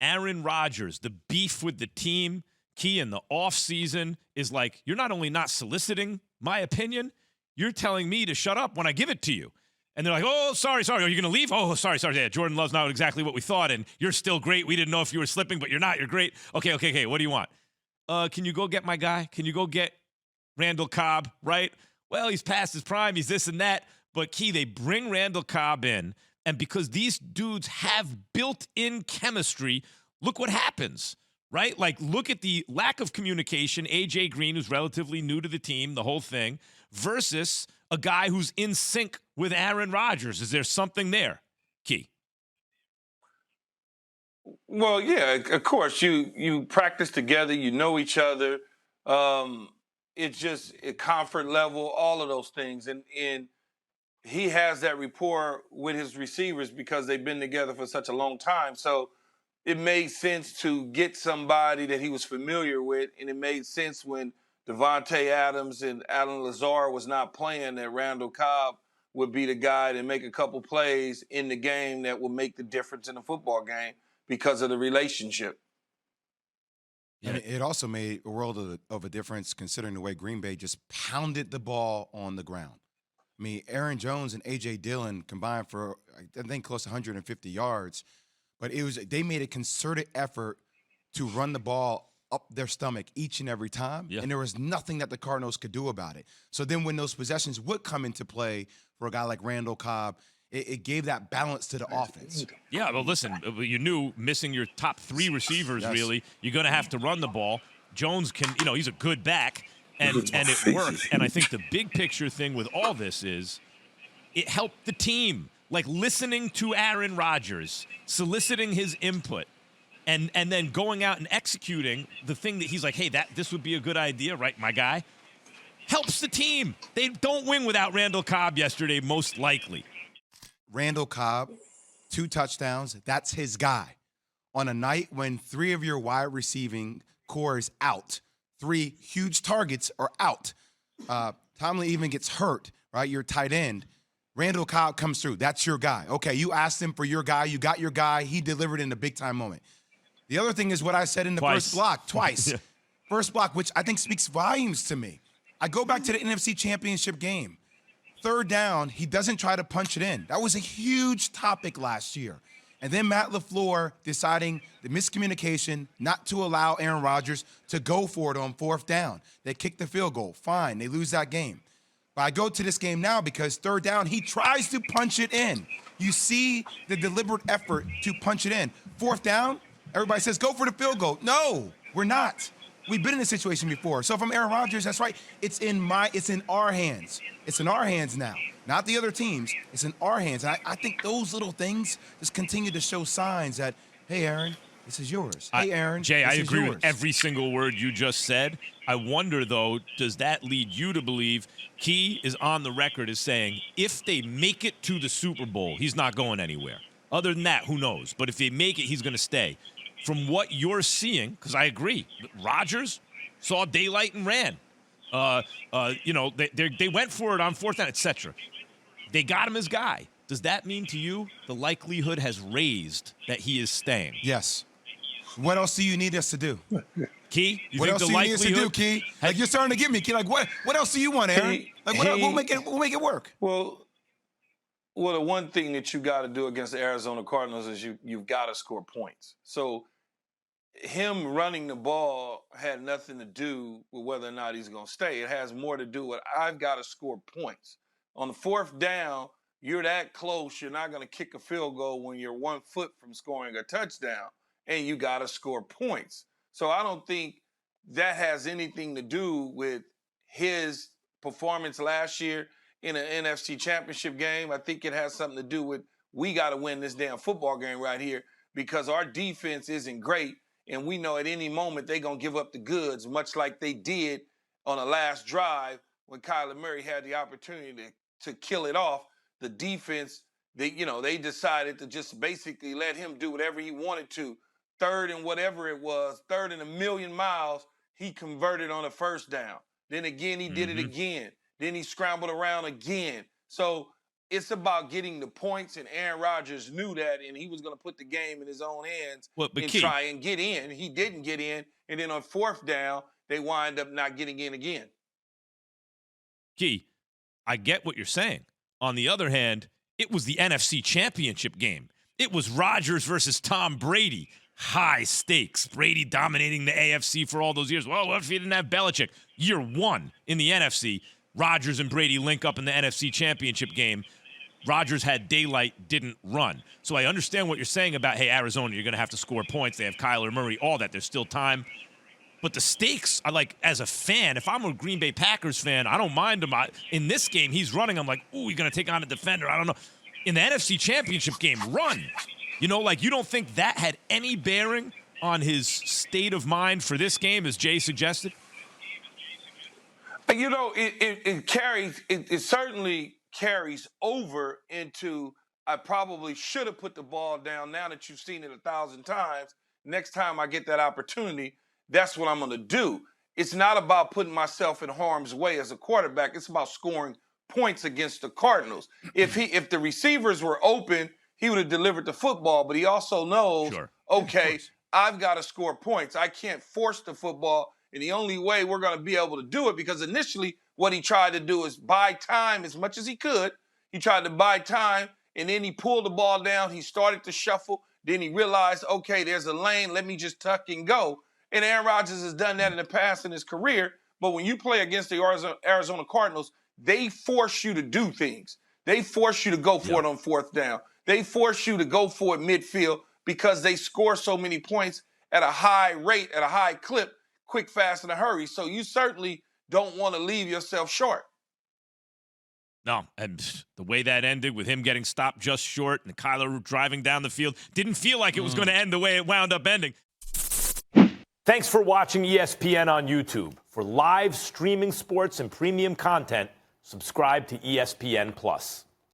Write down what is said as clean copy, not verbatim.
Aaron Rodgers, the beef with the team, Key, in the offseason is like, you're not only not soliciting my opinion, you're telling me to shut up when I give it to you. And they're like, oh, sorry. Are you going to leave? Oh, sorry. Yeah, Jordan Love's not exactly what we thought, and you're still great. We didn't know if you were slipping, but you're not. You're great. Okay. What do you want? Can you go get my guy? Can you go get Randall Cobb, right? Well, he's past his prime. He's this and that. But, Key, they bring Randall Cobb in, and because these dudes have built-in chemistry, look what happens, right? Like, look at the lack of communication. A.J. Green, who's relatively new to the team, the whole thing, versus a guy who's in sync with Aaron Rodgers. Is there something there, Key? Well, yeah, of course. You practice together, you know each other. It's just a comfort level, all of those things. And he has that rapport with his receivers because they've been together for such a long time. So it made sense to get somebody that he was familiar with, and it made sense when Devontae Adams and Alan Lazard was not playing that Randall Cobb would be the guy to make a couple plays in the game that would make the difference in the football game because of the relationship. And it also made a world of a difference considering the way Green Bay just pounded the ball on the ground. I mean, Aaron Jones and A.J. Dillon combined for, I think, close to 150 yards. But they made a concerted effort to run the ball up their stomach each and every time. Yeah. And there was nothing that the Cardinals could do about it. So then when those possessions would come into play for a guy like Randall Cobb, it gave that balance to the offense. Yeah, well, listen, you knew missing your top three receivers, really, you're going to have to run the ball. Jones can, he's a good back. And it worked. And I think the big picture thing with all this is it helped the team. Like listening to Aaron Rodgers, soliciting his input, and then going out and executing the thing that he's like, hey, this would be a good idea, right, my guy? Helps the team. They don't win without Randall Cobb yesterday, most likely. Randall Cobb, 2 touchdowns, that's his guy. On a night when 3 of your wide receiving core is out, 3 huge targets are out. Tomlin even gets hurt, right? Your tight end. Randall Cobb comes through. That's your guy. Okay, you asked him for your guy. You got your guy. He delivered in a big-time moment. The other thing is what I said in the first block, twice. Yeah. First block, which I think speaks volumes to me. I go back to the NFC Championship game. 3rd down, he doesn't try to punch it in. That was a huge topic last year. And then Matt LaFleur deciding the miscommunication not to allow Aaron Rodgers to go for it on 4th down. They kick the field goal. Fine, they lose that game. But I go to this game now because 3rd down, he tries to punch it in. You see the deliberate effort to punch it in. 4th down, everybody says, go for the field goal. No, we're not. We've been in this situation before. So if I'm Aaron Rodgers, that's right. It's in our hands. It's in our hands now, not the other teams. It's in our hands. And I think those little things just continue to show signs that, hey, Aaron, this is yours. Hey, Aaron, Jay, I agree yours. with every single word you just said. I wonder, though, does that lead you to believe Key is on the record as saying if they make it to the Super Bowl, he's not going anywhere. Other than that, who knows? But if they make it, he's going to stay. From what you're seeing, because I agree, Rodgers saw daylight and ran. They went for it on 4th down, etc. They got him as guy. Does that mean to you the likelihood has raised that he is staying? Yes. What else do you need us to do? Key, what else do you need us to do, Key? Like, you're starting to get me, Key. Like, what else do you want, Aaron? We'll make it work. Well, the one thing that you got to do against the Arizona Cardinals is you've got to score points. So him running the ball had nothing to do with whether or not he's going to stay. It has more to do with I've got to score points. On the 4th down, you're that close. You're not going to kick a field goal when you're 1 foot from scoring a touchdown, and you got to score points. So I don't think that has anything to do with his performance last year in an NFC Championship game. I think it has something to do with we got to win this damn football game right here because our defense isn't great, and we know at any moment they're going to give up the goods, much like they did on the last drive when Kyler Murray had the opportunity to kill it off. The defense, they decided to just basically let him do whatever he wanted to. 3rd and whatever it was, 3rd and a million miles, he converted on a 1st down. Then again, he did it again. Then he scrambled around again. So it's about getting the points, and Aaron Rodgers knew that, and he was going to put the game in his own hands and try and get in. He didn't get in, and then on fourth down, they wind up not getting in again. Key, I get what you're saying. On the other hand, it was the NFC Championship game. It was Rodgers versus Tom Brady. High stakes. Brady dominating the AFC for all those years. Well, what if he didn't have Belichick? Year one in the NFC, Rodgers and Brady link up in the NFC Championship game. Rodgers had daylight, didn't run. So I understand what you're saying about, hey, Arizona, you're going to have to score points. They have Kyler Murray, all that. There's still time. But the stakes, I like, as a fan, if I'm a Green Bay Packers fan, I don't mind him. In this game, he's running. I'm like, ooh, he's going to take on a defender. I don't know. In the NFC Championship game, run. You know, like, you don't think that had any bearing on his state of mind for this game, as Jay suggested? You know, it certainly carries over into, I probably should have put the ball down. Now that you've seen it 1,000 times, next time I get that opportunity, that's what I'm going to do. It's not about putting myself in harm's way as a quarterback. It's about scoring points against the Cardinals. If the receivers were open, he would have delivered the football, but he also knows, okay, I've got to score points. I can't force the football, and the only way we're going to be able to do it, because initially what he tried to do is buy time as much as he could. He tried to buy time, and then he pulled the ball down. He started to shuffle. Then he realized, okay, there's a lane. Let me just tuck and go. And Aaron Rodgers has done that in the past in his career. But when you play against the Arizona Cardinals, they force you to do things. They force you to go for it on fourth down. They force you to go for it midfield because they score so many points at a high rate, at a high clip, quick, fast, in a hurry. So you certainly don't want to leave yourself short. No, and the way that ended with him getting stopped just short and Kyler driving down the field didn't feel like it was going to end the way it wound up ending. Thanks for watching ESPN on YouTube. For live streaming sports and premium content, subscribe to ESPN+.